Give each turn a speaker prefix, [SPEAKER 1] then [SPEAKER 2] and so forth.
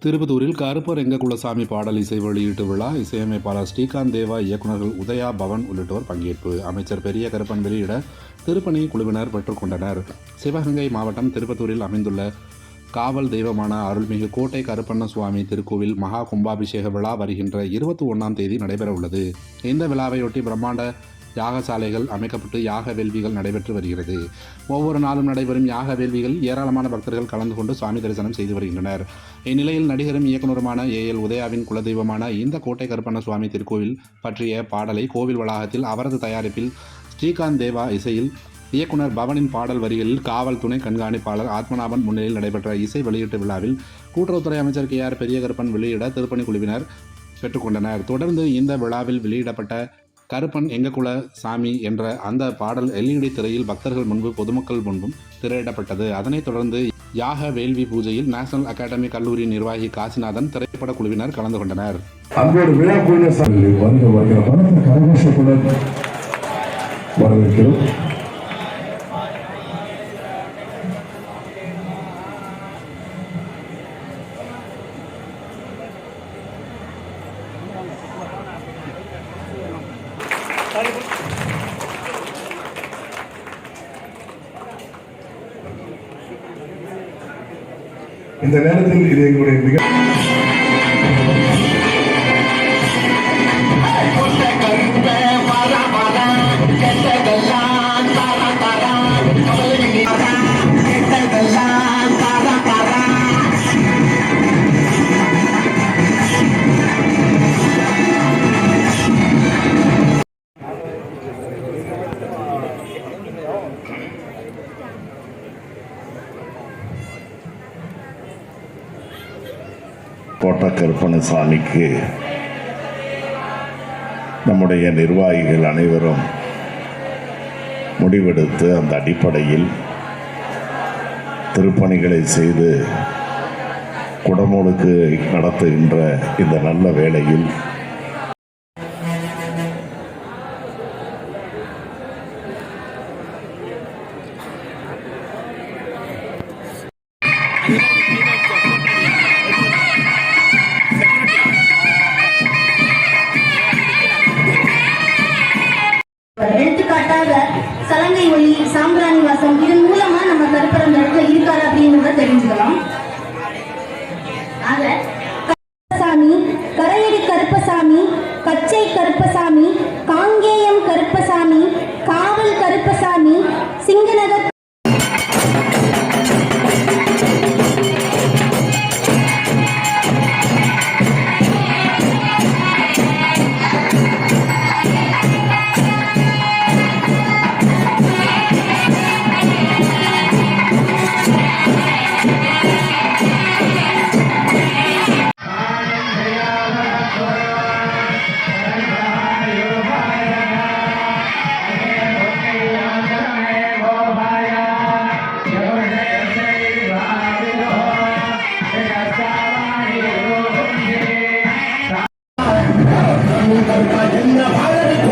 [SPEAKER 1] திருப்பத்தூரில் கருப்பர் எங்ககுலசாமி பாடல் இசை வெளியீட்டு விழா. இசையமைப்பாளர் ஸ்ரீகாந்த் தேவா, இயக்குநர்கள் உதயா, பவன் உள்ளிட்டோர் பங்கேற்பு. அமைச்சர் பெரிய கருப்பன் வெளியிட திருப்பணி குழுவினர் பெற்றுக்கொண்டனர். சிவகங்கை மாவட்டம் திருப்பத்தூரில் அமைந்துள்ள காவல் தெய்வமான அருள்மிகு கோட்டை கருப்பண்ண சுவாமி திருக்கோவில் மகா கும்பாபிஷேக விழா வருகின்ற 21ஆம் தேதி நடைபெற உள்ளது. இந்த விழாவையொட்டி பிரம்மாண்ட யாகசாலைகள் அமைக்கப்பட்டு யாக வேள்விகள் நடைபெற்று வருகிறது. ஒவ்வொரு நாளும் நடைபெறும் யாக வேள்விகள் ஏராளமான பக்தர்கள் கலந்து கொண்டு சுவாமி தரிசனம் செய்து வருகின்றனர். இந்நிலையில் நடிகரும் இயக்குநருமான ஏஎல் உதயாவின் குலதெய்வமான இந்த கோட்டை கருப்பண்ண சுவாமி திருக்கோவில் பற்றிய பாடலை கோவில் வளாகத்தில் அவரது தயாரிப்பில் ஸ்ரீகாந்த் தேவா இசையில் இயக்குனர் பவனின் பாடல் வரிகளில் காவல் துணை கண்காணிப்பாளர் ஆத்மநாபன் முன்னிலையில் நடைபெற்ற இசை வெளியீட்டு விழாவில் கூட்டுறவுத்துறை அமைச்சர் KR பெரிய கருப்பன் வெளியிட திருப்பணி குழுவினர் பெற்றுக்கொண்டனர். தொடர்ந்து இந்த விழாவில் வெளியிடப்பட்ட கருப்பன் எங்ககுல சாமி என்ற அந்த பாடல் LED திரையில் பக்தர்கள் முன்பு பொதுமக்கள் முன்பும் திரையிடப்பட்டது. அதனைத் தொடர்ந்து யாக வேள்வி பூஜையில் நேஷனல் அகாடமி கல்லூரி நிர்வாகி காசிநாதன் திரைப்பட குழுவினர் கலந்து கொண்டனர்.
[SPEAKER 2] இந்த நேரத்தில் இது எங்களுடைய மிக
[SPEAKER 3] கோட்டை கருப்பண்ணசாமிக்கு நம்முடைய நிர்வாகிகள் அனைவரும் முடிவெடுத்து அந்த அடிப்படையில் திருப்பணிகளை செய்து குடமுழுக்கு நடத்துகின்ற இந்த நல்ல வேளையில்
[SPEAKER 4] எடுத்துக்காட்டாக சலங்கை ஒளி, சாம்பிராணி வாசம், இதன் மூலமா நம்ம கருப்பர் அந்த இடத்துல இருக்காரு அப்படின்றத தெரிஞ்சுக்கலாம். ஆக கருப்பசாமி, கரையடி கருப்பசாமி, கச்சை கருப்பசாமி, காங்கேயம் கருப்பசாமி, காவல் கருப்பசாமி, சிங்கநகர்
[SPEAKER 2] என்ன